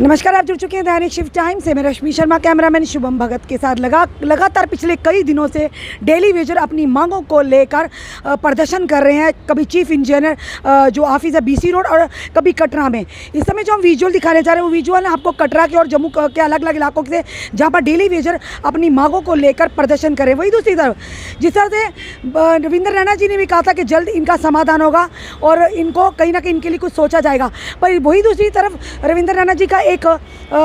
नमस्कार, आप जुड़ चुके हैं दैनिक शिफ्ट टाइम से। मैं रश्मि शर्मा, कैमरामैन शुभम भगत के साथ लगातार पिछले कई दिनों से डेली वेजर अपनी मांगों को लेकर प्रदर्शन कर रहे हैं। कभी चीफ इंजीनियर जो ऑफिस है BC रोड और कभी कटरा में। इस समय जो हम विजुअल दिखाने जा रहे हैं वो विजुअल है आपको कटरा के और जम्मू के अलग अलग इलाकों से, जहाँ पर डेली वेजर अपनी मांगों को लेकर प्रदर्शन करें। वही दूसरी तरफ जिस तरह से रविंद्र रैना जी ने भी कहा था कि जल्द इनका समाधान होगा और इनको कहीं ना कहीं इनके लिए कुछ सोचा जाएगा, पर वही दूसरी तरफ रविंद्र रैना जी का एक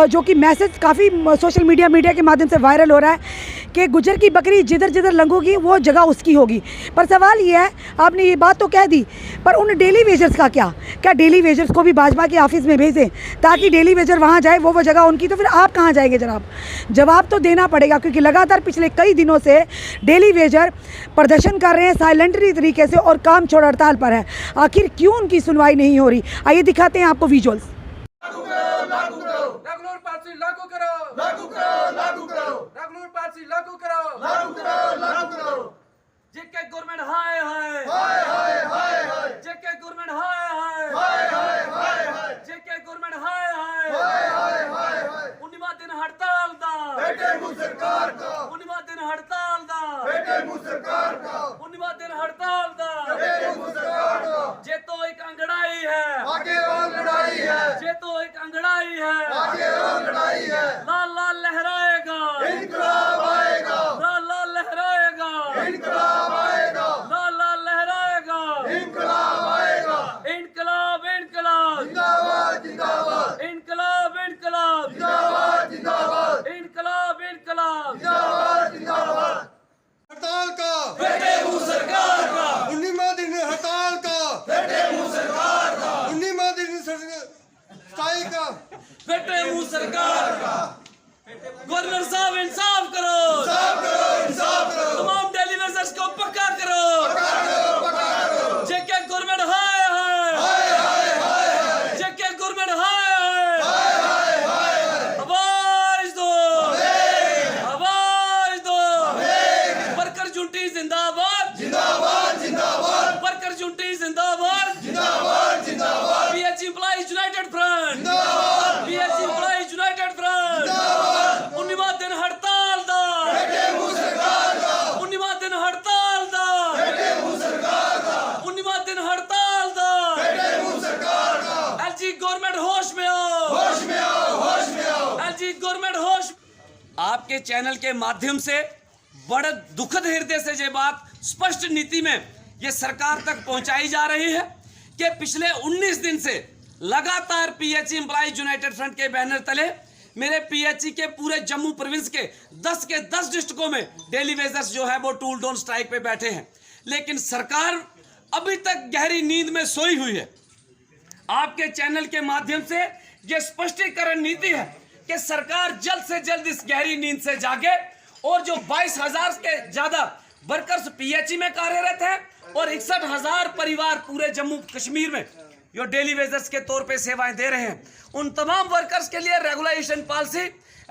जो कि मैसेज काफ़ी सोशल मीडिया के माध्यम से वायरल हो रहा है कि गुजर की बकरी जिधर जिधर लंघोगी वो जगह उसकी होगी। पर सवाल ये है, आपने ये बात तो कह दी, पर उन डेली वेजर्स का क्या डेली वेजर्स को भी भाजपा के ऑफिस में भेजें ताकि डेली वेजर वहाँ जाए, वो जगह उनकी, तो फिर आप कहाँ जाएंगे जनाब? जवाब तो देना पड़ेगा, क्योंकि लगातार पिछले कई दिनों से डेली वेजर प्रदर्शन कर रहे हैं साइलेंटरी तरीके से और काम छोड़ हड़ताल पर है। आखिर क्यों उनकी सुनवाई नहीं हो रही? आइए दिखाते हैं आपको विजुअल्स। जेके गवर्नमेंट हाय हाय हाय हाय हाय हाय जेके गवर्नमेंट हाय हाय हाय हाय हाय हाय जेके गवर्नमेंट हाय हाय हाय हाय हाय हाय 19वां दिन हड़ताल दा बेटे मु सरकार का 19वां दिन हड़ताल दा बेटे मु सरकार का 19वां दिन हड़ताल दा बेटे मु सरकार का जे तो एक अंगड़ाई है आगे और लड़ाई है जे तो एक अंगड़ाई है आगे और लड़ाई है लाल लाल लहराएगा इनकलाब आएगा लाल लाल लहराएगा इनकलाब आएगा लाल लाल लहराएगा इनकलाब आएगा इनकलाब इनकलाब जिंदाबाद जिंदाबाद इनकलाब इनकलाब जिंदाबाद जिंदाबाद इनकलाब इनकलाब जिंदाबाद जिंदाबाद हड़ताल का बेटे मुंह सरकार का 19वां दिन हड़ताल का बेटे मुंह सरकार का 19वां दिन स्ट्राइक का बेटे मुंह सरकार का गवर्नर साहब इंसाफ करो इंसाफ करो तमाम डेली वेजर्स को पक्का करो जेके गवर्नमेंट हाय हाय जेके गवर्नमेंट हाय हाय आवाज दो वर्कर जुंटी जिंदाबाद जिंदाबाद जिंदाबाद वर्कर जुंटी जिंदाबाद जिंदाबाद जिंदाबाद PH एम्प्लॉइज यूनाइटेड फ्रंट जिंदाबाद PH एम्प्लॉइज यूनाइटेड फ्रंट जिंदाबाद 19वां दिन हड़ताल दा बेटे मुंह सरकार का 19वां दिन हड़ताल दा बेटे मुंह सरकार का 19वां दिन हड़ताल दा बेटे मुंह सरकार का LG गवर्नमेंट होश में आओ होश में आओ होश में आओ LG गवर्नमेंट होश। आपके चैनल के माध्यम से बड़े दुखद हृदय से ये बात स्पष्ट नीति में ये सरकार तक पहुंचाई जा रही है कि पिछले 19 दिन से लगातार PH एम्प्लॉइज यूनाइटेड फ्रंट के बैनर तले मेरे PHE के पूरे जम्मू प्रोविंस के 10 डिस्ट्रिक्टों में डेली वेजर्स जो है वो टूल डाउन स्ट्राइक पे बैठे हैं, लेकिन सरकार अभी तक गहरी नींद में सोई हुई है। आपके चैनल के माध्यम से यह स्पष्टीकरण नीति है कि सरकार जल्द से जल्द इस गहरी नींद से जागे और जो 22,000 के ज्यादा वर्कर्स PHE में कार्यरत हैं और 61,000 परिवार पूरे जम्मू कश्मीर में जो डेली वेजर्स के तौर पे सेवाएं दे रहे हैं, उन तमाम वर्कर्स के लिए रेगुलेशन पॉलिसी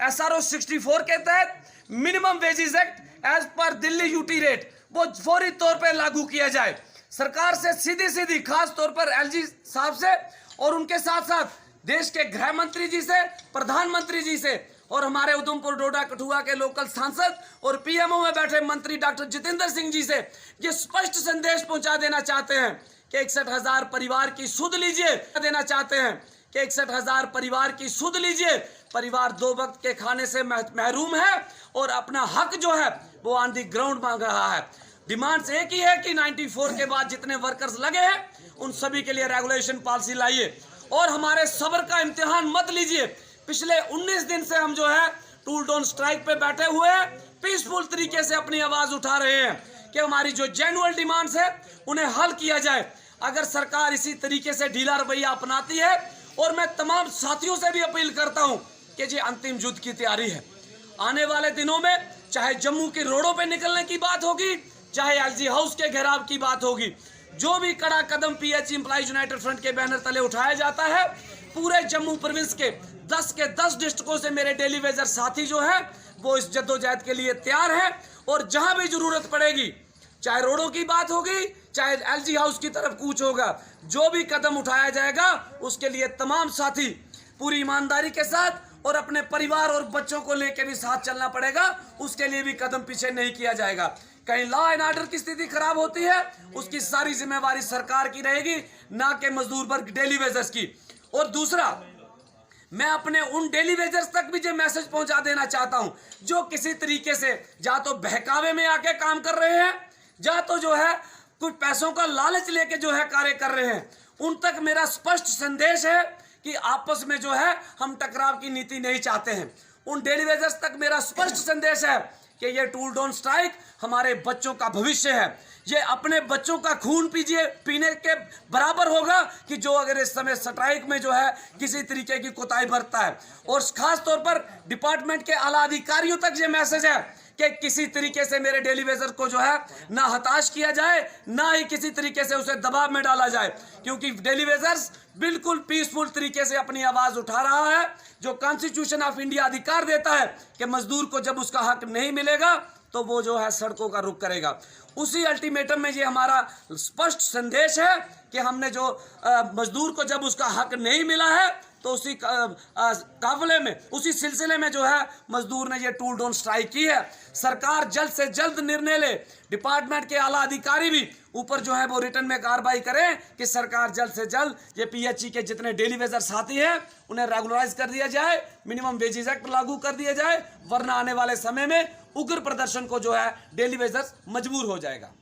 SRO 64 के तहत minimum wages act as per Delhi UT rate वो फौरी तौर पे लागू किया जाए। सरकार से सीधी खास तौर पर LG साहब से और उनके साथ साथ देश के गृह मंत्री जी से, प्रधानमंत्री जी से और हमारे उधमपुर डोडा कठुआ के लोकल सांसद और PMO में बैठे मंत्री डॉक्टर जितेंद्र सिंह जी से ये स्पष्ट संदेश पहुंचा देना चाहते हैं कि 61,000 परिवार की सुध लीजिए, देना चाहते हैं कि 61,000 परिवार की सुध लीजिए। परिवार 2 वक्त के खाने से महरूम है और अपना हक जो है वो ऑन दी ग्राउंड मांग रहा है। डिमांड्स एक ही है कि 94 के बाद जितने वर्कर्स लगे हैं उन सभी के लिए रेगुलेशन पॉलिसी लाइए और हमारे सब्र का इम्तिहान मत लीजिए। पिछले 19 दिन से हम जो है टूल डाउन स्ट्राइक पे बैठे हुए हैं, पीसफुल तरीके से अपनी आवाज उठा रहे हैं कि हमारी जो जेन्युइन डिमांड्स है उन्हें हल किया जाए। अगर सरकार इसी तरीके से ढीला रवैया अपनाती है, और मैं तमाम साथियों से भी अपील करता हूं कि ये अंतिम युद्ध की तैयारी है। आने वाले दिनों में चाहे जम्मू के रोडों पे निकलने की बात होगी, चाहे LG हाउस के घेराव की बात होगी, जो भी कड़ा कदम PH एम्प्लॉइज यूनाइटेड फ्रंट के बैनर तले उठाया जाता है, पूरे जम्मू प्रोविंस के 10 डिस्ट्रिक्टों से मेरे डेली वेजर साथी जो है वो इस जद्दोजहद के लिए तैयार है और जहां भी जरूरत पड़ेगी, चाहे रोडों की बात होगी, चाहे LG हाउस की तरफ कूच होगा, जो भी कदम उठाया जाएगा उसके लिए तमाम साथी पूरी ईमानदारी के साथ और अपने परिवार और बच्चों को लेकर भी साथ चलना पड़ेगा। उसके लिए भी कदम पीछे नहीं किया जाएगा। कहीं लॉ एंड ऑर्डर की स्थिति खराब होती है, उसकी सारी जिम्मेवारी सरकार की रहेगी, ना कि मजदूर वर्ग डेली वेजर्स की। और दूसरा, मैं अपने उन डेली वेजर्स तक भी ये मैसेज पहुंचा देना चाहता हूं जो किसी तरीके से या तो बहकावे में आके काम कर रहे हैं, या तो जो है कुछ पैसों का लालच लेके जो है कार्य कर रहे हैं। उन तक मेरा स्पष्ट संदेश है कि आपस में जो है हम टकराव की नीति नहीं चाहते हैं। उन डेली वेजर्स तक मेरा स्पष्ट संदेश है कि ये टूल डोंट स्ट्राइक हमारे बच्चों का भविष्य है। ये अपने बच्चों का खून पीने के बराबर होगा कि जो अगर इस समय स्ट्राइक में जो है किसी तरीके की कोताही बरतता है। और खास तौर पर डिपार्टमेंट के आला अधिकारियों तक ये मैसेज है कि किसी तरीके से मेरे डेली वेजर को जो है ना हताश किया जाए, ना ही किसी तरीके से उसे दबाव में डाला जाए, क्योंकि डेली वेजर्स बिल्कुल पीसफुल तरीके से अपनी आवाज उठा रहा है। जो कॉन्स्टिट्यूशन ऑफ इंडिया अधिकार देता है कि मजदूर को जब उसका हक नहीं मिलेगा तो वो जो है सड़कों का रुख करेगा। उसी अल्टीमेटम में ये हमारा स्पष्ट संदेश है कि हमने जो मजदूर को जब उसका हक नहीं मिला है तो उसी काफिले में, उसी सिलसिले में जो है मजदूर ने ये टूल डोंट स्ट्राइक की है। सरकार जल्द से जल्द निर्णय ले, डिपार्टमेंट के आला अधिकारी भी ऊपर जो है वो रिटर्न में कार्रवाई करें कि सरकार जल्द से जल्द ये पीएचई के जितने डेली वेजर साथी हैं उन्हें रेगुलराइज कर दिया जाए, मिनिमम वेजेस एक्ट लागू कर दिया जाए, वरना आने वाले समय में उग्र प्रदर्शन को जो है डेली वेजर्स मजबूर हो जाएगा।